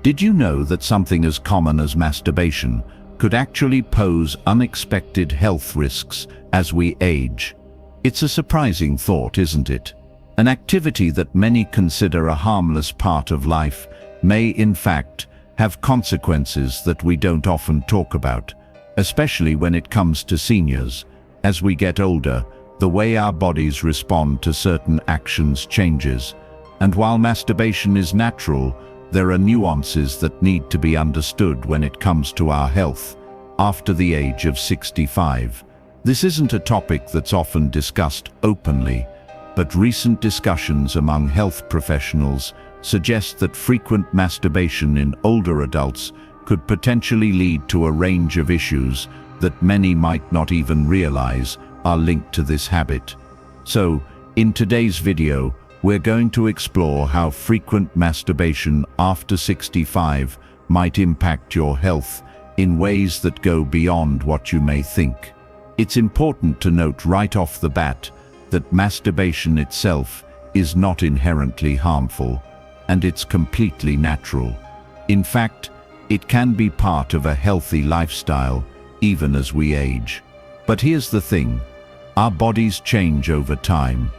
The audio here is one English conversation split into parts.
Did you know that something as common as masturbation could actually pose unexpected health risks as we age? It's a surprising thought, isn't it? An activity that many consider a harmless part of life may, in fact, have consequences that we don't often talk about, especially when it comes to seniors. As we get older, the way our bodies respond to certain actions changes, and while masturbation is natural, there are nuances that need to be understood when it comes to our health after the age of 65. This isn't a topic that's often discussed openly, but recent discussions among health professionals suggest that frequent masturbation in older adults could potentially lead to a range of issues that many might not even realize are linked to this habit. So, in today's video, we're going to explore how frequent masturbation after 65 might impact your health in ways that go beyond what you may think. It's important to note right off the bat that masturbation itself is not inherently harmful, and it's completely natural. In fact, it can be part of a healthy lifestyle even as we age. But here's the thing, our bodies change over time,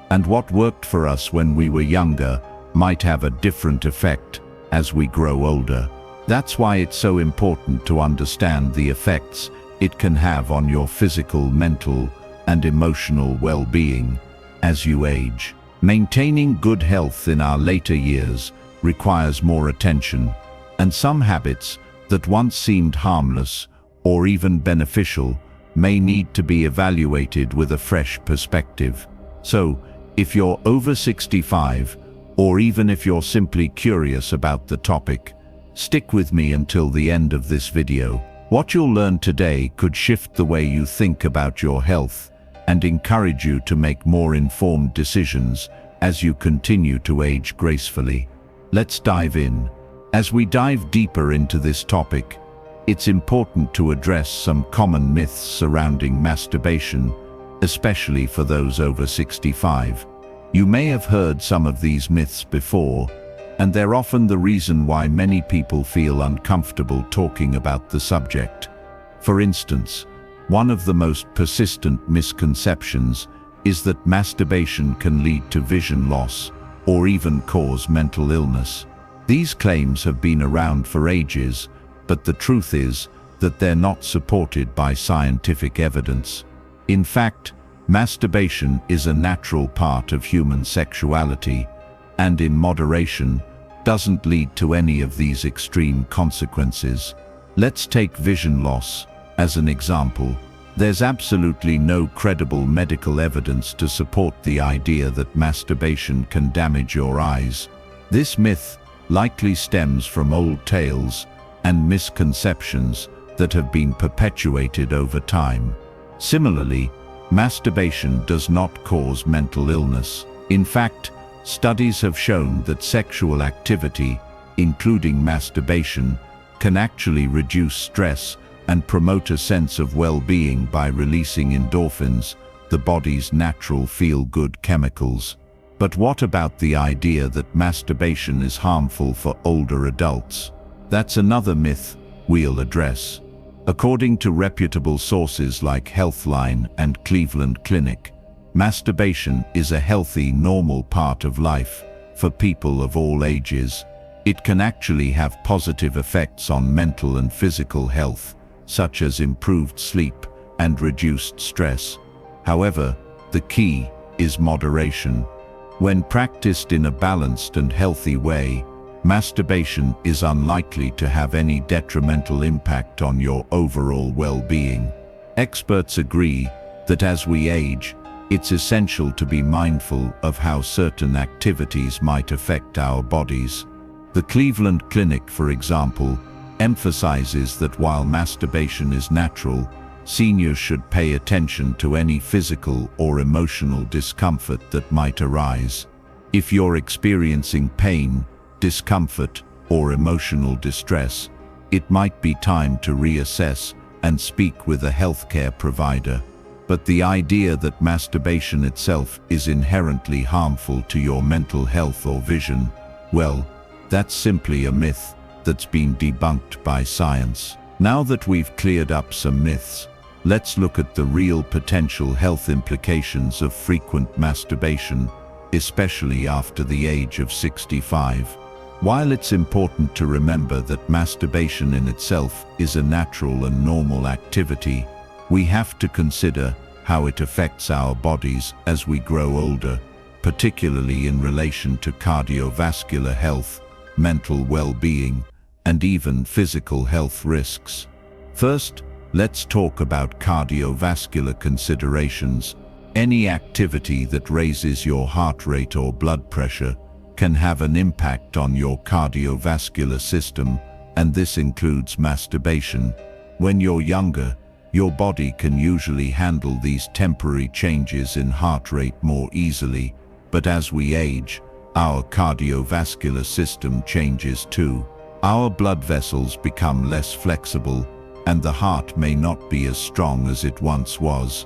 and what worked for us when we were younger might have a different effect as we grow older. That's why it's so important to understand the effects it can have on your physical, mental, and emotional well-being as you age. Maintaining good health in our later years requires more attention, and some habits that once seemed harmless or even beneficial may need to be evaluated with a fresh perspective. So, if you're over 65, or even if you're simply curious about the topic, stick with me until the end of this video. What you'll learn today could shift the way you think about your health and encourage you to make more informed decisions as you continue to age gracefully. Let's dive in. As we dive deeper into this topic, it's important to address some common myths surrounding masturbation, especially for those over 65. You may have heard some of these myths before, and they're often the reason why many people feel uncomfortable talking about the subject. For instance, one of the most persistent misconceptions is that masturbation can lead to vision loss or even cause mental illness. These claims have been around for ages, but the truth is that they're not supported by scientific evidence. In fact, masturbation is a natural part of human sexuality, and in moderation, doesn't lead to any of these extreme consequences. Let's take vision loss as an example. There's absolutely no credible medical evidence to support the idea that masturbation can damage your eyes. This myth likely stems from old tales and misconceptions that have been perpetuated over time. Similarly, masturbation does not cause mental illness. In fact, studies have shown that sexual activity, including masturbation, can actually reduce stress and promote a sense of well-being by releasing endorphins, the body's natural feel-good chemicals. But what about the idea that masturbation is harmful for older adults? That's another myth we'll address. According to reputable sources like Healthline and Cleveland Clinic, masturbation is a healthy, normal part of life for people of all ages. It can actually have positive effects on mental and physical health, such as improved sleep and reduced stress. However, the key is moderation. When practiced in a balanced and healthy way, masturbation is unlikely to have any detrimental impact on your overall well-being. Experts agree that as we age, it's essential to be mindful of how certain activities might affect our bodies. The Cleveland Clinic, for example, emphasizes that while masturbation is natural, seniors should pay attention to any physical or emotional discomfort that might arise. If you're experiencing pain, discomfort, or emotional distress, it might be time to reassess and speak with a healthcare provider. But the idea that masturbation itself is inherently harmful to your mental health or vision, well, that's simply a myth that's been debunked by science. Now that we've cleared up some myths, let's look at the real potential health implications of frequent masturbation, especially after the age of 65. While it's important to remember that masturbation in itself is a natural and normal activity, we have to consider how it affects our bodies as we grow older, particularly in relation to cardiovascular health, mental well-being, and even physical health risks. First, let's talk about cardiovascular considerations. Any activity that raises your heart rate or blood pressure can have an impact on your cardiovascular system, and this includes masturbation. When you're younger, your body can usually handle these temporary changes in heart rate more easily, but as we age, our cardiovascular system changes too. Our blood vessels become less flexible, and the heart may not be as strong as it once was.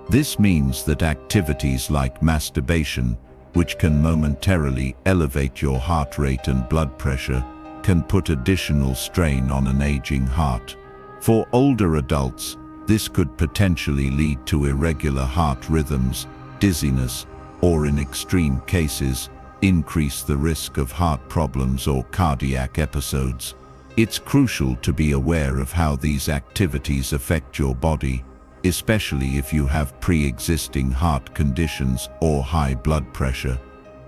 This means that activities like masturbation, which can momentarily elevate your heart rate and blood pressure, can put additional strain on an aging heart. For older adults, this could potentially lead to irregular heart rhythms, dizziness, or in extreme cases, increase the risk of heart problems or cardiac episodes. It's crucial to be aware of how these activities affect your body, especially if you have pre-existing heart conditions or high blood pressure.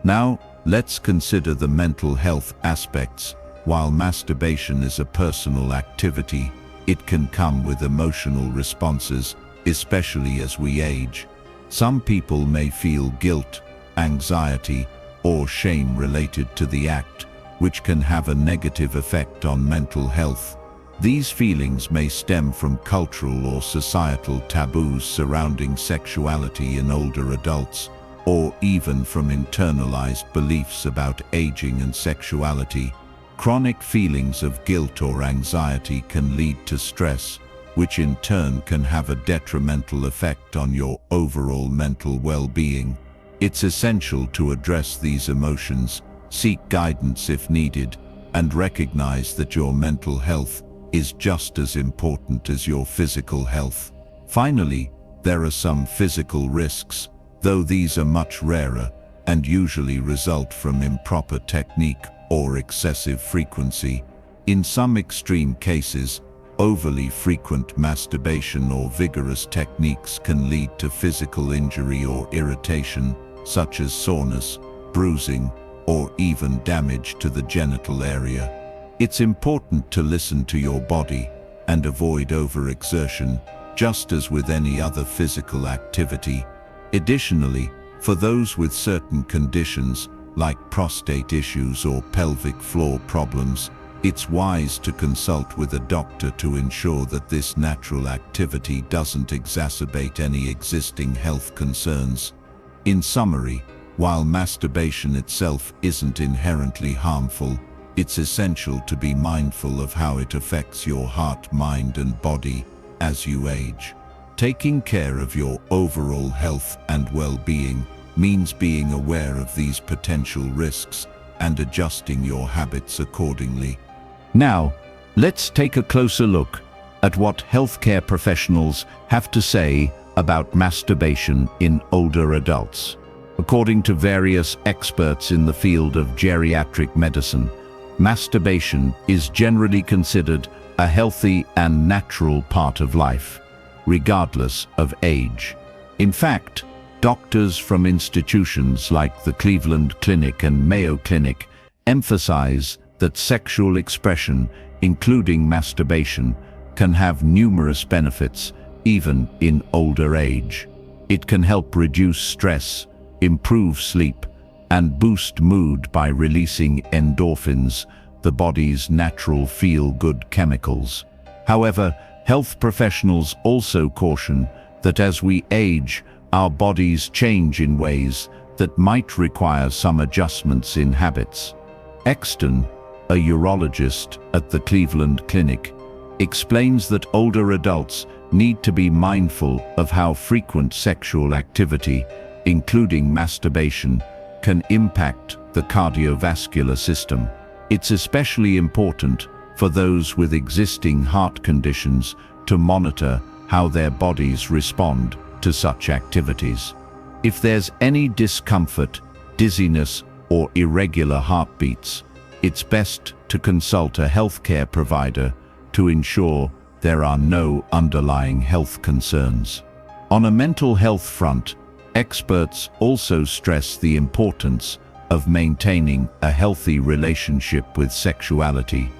Now, let's consider the mental health aspects. While masturbation is a personal activity, it can come with emotional responses, especially as we age. Some people may feel guilt, anxiety, or shame related to the act, which can have a negative effect on mental health. These feelings may stem from cultural or societal taboos surrounding sexuality in older adults, or even from internalized beliefs about aging and sexuality. Chronic feelings of guilt or anxiety can lead to stress, which in turn can have a detrimental effect on your overall mental well-being. It's essential to address these emotions, seek guidance if needed, and recognize that your mental health is just as important as your physical health. Finally, there are some physical risks, though these are much rarer and usually result from improper technique or excessive frequency. In some extreme cases, overly frequent masturbation or vigorous techniques can lead to physical injury or irritation, such as soreness, bruising, or even damage to the genital area. It's important to listen to your body and avoid overexertion, just as with any other physical activity. Additionally, for those with certain conditions, like prostate issues or pelvic floor problems, it's wise to consult with a doctor to ensure that this natural activity doesn't exacerbate any existing health concerns. In summary, while masturbation itself isn't inherently harmful, it's essential to be mindful of how it affects your heart, mind, and body as you age. Taking care of your overall health and well-being means being aware of these potential risks and adjusting your habits accordingly. Now, let's take a closer look at what healthcare professionals have to say about masturbation in older adults. According to various experts in the field of geriatric medicine, masturbation is generally considered a healthy and natural part of life, regardless of age. In fact, doctors from institutions like the Cleveland Clinic and Mayo Clinic emphasize that sexual expression, including masturbation, can have numerous benefits even in older age. It can help reduce stress, improve sleep, and boost mood by releasing endorphins, the body's natural feel-good chemicals. However, health professionals also caution that as we age, our bodies change in ways that might require some adjustments in habits. Exton, a urologist at the Cleveland Clinic, explains that older adults need to be mindful of how frequent sexual activity, including masturbation, can impact the cardiovascular system. It's especially important for those with existing heart conditions to monitor how their bodies respond to such activities. If there's any discomfort, dizziness, or irregular heartbeats, it's best to consult a healthcare provider to ensure there are no underlying health concerns. On a mental health front, experts also stress the importance of maintaining a healthy relationship with sexuality,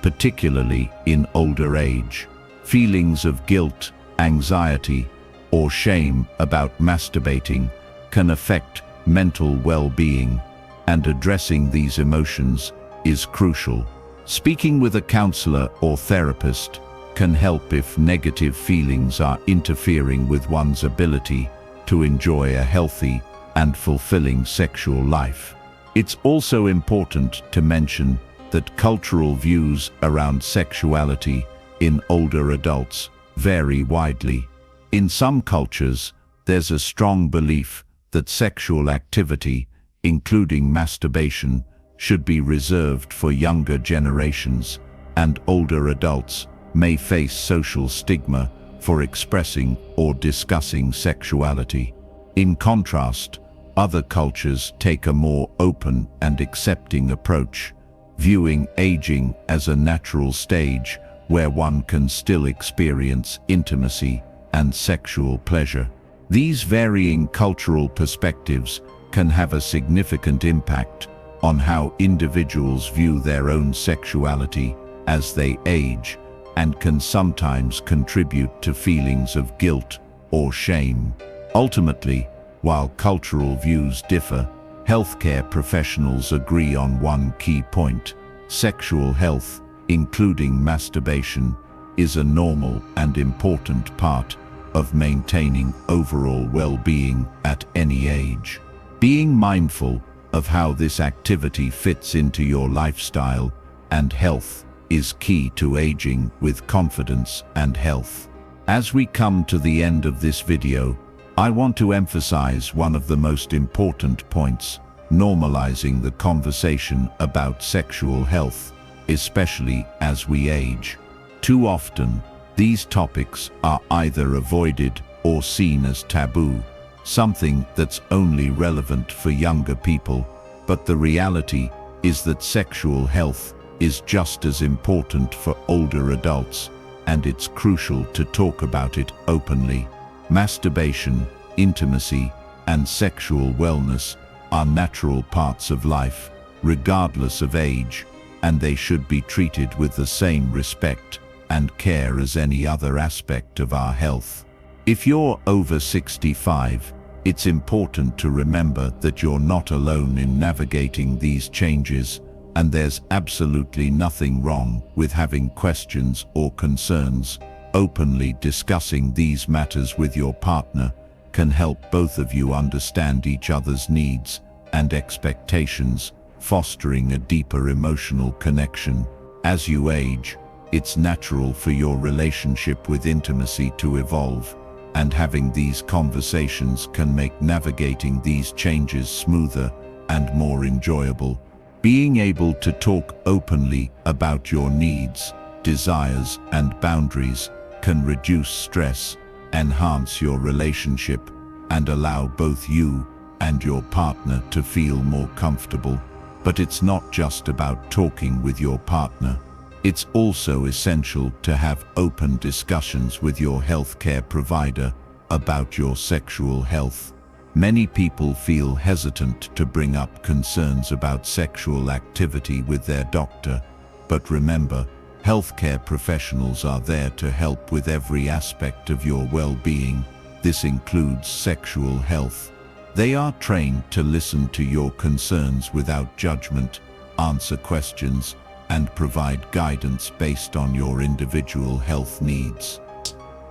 particularly in older age. Feelings of guilt, anxiety, or shame about masturbating can affect mental well-being, and addressing these emotions is crucial. Speaking with a counselor or therapist can help if negative feelings are interfering with one's ability to enjoy a healthy and fulfilling sexual life. It's also important to mention that cultural views around sexuality in older adults vary widely. In some cultures, there's a strong belief that sexual activity, including masturbation, should be reserved for younger generations, and older adults may face social stigma for expressing or discussing sexuality. In contrast, other cultures take a more open and accepting approach, viewing aging as a natural stage where one can still experience intimacy and sexual pleasure. These varying cultural perspectives can have a significant impact on how individuals view their own sexuality as they age, and can sometimes contribute to feelings of guilt or shame. Ultimately, while cultural views differ, healthcare professionals agree on one key point: sexual health, including masturbation, is a normal and important part of maintaining overall well-being at any age. Being mindful of how this activity fits into your lifestyle and health is key to aging with confidence and health. As we come to the end of this video, I want to emphasize one of the most important points: normalizing the conversation about sexual health, especially as we age. Too often, these topics are either avoided or seen as taboo, something that's only relevant for younger people. But the reality is that sexual health is just as important for older adults, and it's crucial to talk about it openly. Masturbation, intimacy, and sexual wellness are natural parts of life, regardless of age, and they should be treated with the same respect and care as any other aspect of our health. If you're over 65, it's important to remember that you're not alone in navigating these changes, and there's absolutely nothing wrong with having questions or concerns. Openly discussing these matters with your partner can help both of you understand each other's needs and expectations, fostering a deeper emotional connection. As you age, it's natural for your relationship with intimacy to evolve, and having these conversations can make navigating these changes smoother and more enjoyable. Being able to talk openly about your needs, desires, and boundaries can reduce stress, enhance your relationship, and allow both you and your partner to feel more comfortable. But it's not just about talking with your partner. It's also essential to have open discussions with your healthcare provider about your sexual health. Many people feel hesitant to bring up concerns about sexual activity with their doctor, but remember, healthcare professionals are there to help with every aspect of your well-being. This includes sexual health. They are trained to listen to your concerns without judgment, answer questions, and provide guidance based on your individual health needs.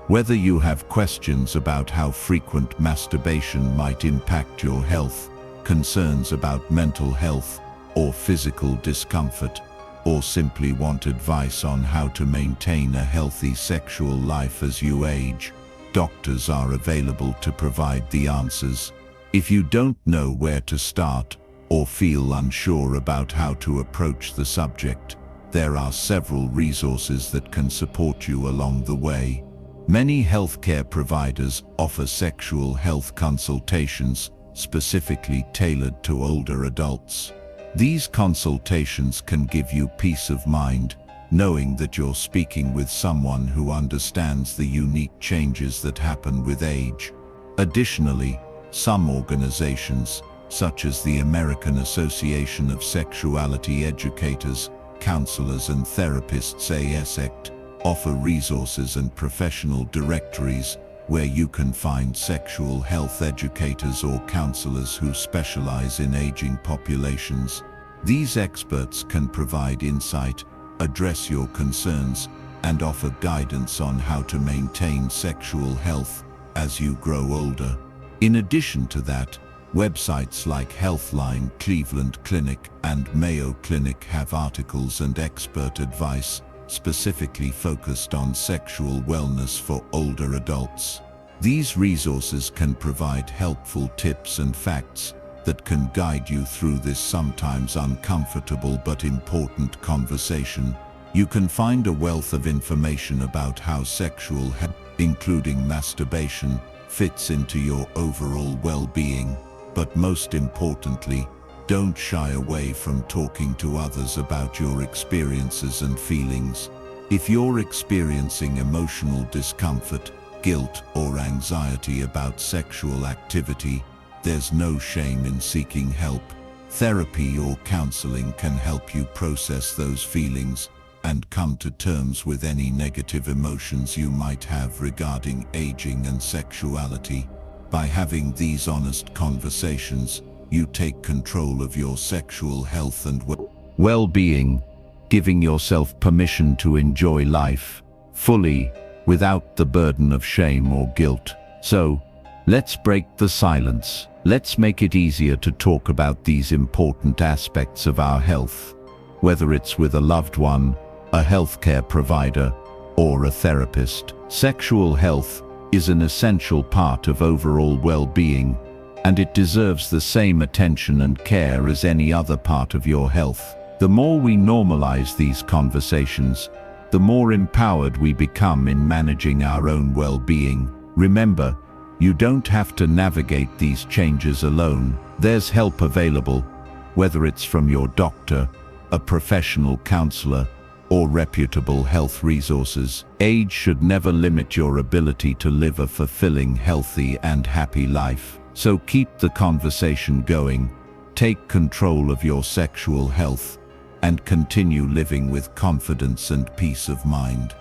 Whether you have questions about how frequent masturbation might impact your health, concerns about mental health or physical discomfort, or simply want advice on how to maintain a healthy sexual life as you age, doctors are available to provide the answers. If you don't know where to start or feel unsure about how to approach the subject, there are several resources that can support you along the way. Many healthcare providers offer sexual health consultations specifically tailored to older adults. These consultations can give you peace of mind, knowing that you're speaking with someone who understands the unique changes that happen with age. Additionally, some organizations, such as the American Association of Sexuality Educators, Counselors and Therapists ASECT, offer resources and professional directories where you can find sexual health educators or counselors who specialize in aging populations. These experts can provide insight, address your concerns, and offer guidance on how to maintain sexual health as you grow older. In addition to that, websites like Healthline, Cleveland Clinic, and Mayo Clinic have articles and expert advice specifically focused on sexual wellness for older adults. These resources can provide helpful tips and facts that can guide you through this sometimes uncomfortable but important conversation. You can find a wealth of information about how sexual health, including masturbation, fits into your overall well-being. But most importantly, don't shy away from talking to others about your experiences and feelings. If you're experiencing emotional discomfort, guilt, or anxiety about sexual activity, there's no shame in seeking help. Therapy or counseling can help you process those feelings and come to terms with any negative emotions you might have regarding aging and sexuality. By having these honest conversations, you take control of your sexual health and well-being, giving yourself permission to enjoy life fully without the burden of shame or guilt. So, let's break the silence. Let's make it easier to talk about these important aspects of our health, whether it's with a loved one, a healthcare provider, or a therapist. Sexual health is an essential part of overall well-being, and it deserves the same attention and care as any other part of your health. The more we normalize these conversations, the more empowered we become in managing our own well-being. Remember, you don't have to navigate these changes alone. There's help available, whether it's from your doctor, a professional counselor, or reputable health resources. Age should never limit your ability to live a fulfilling, healthy, and happy life. So keep the conversation going, take control of your sexual health, and continue living with confidence and peace of mind.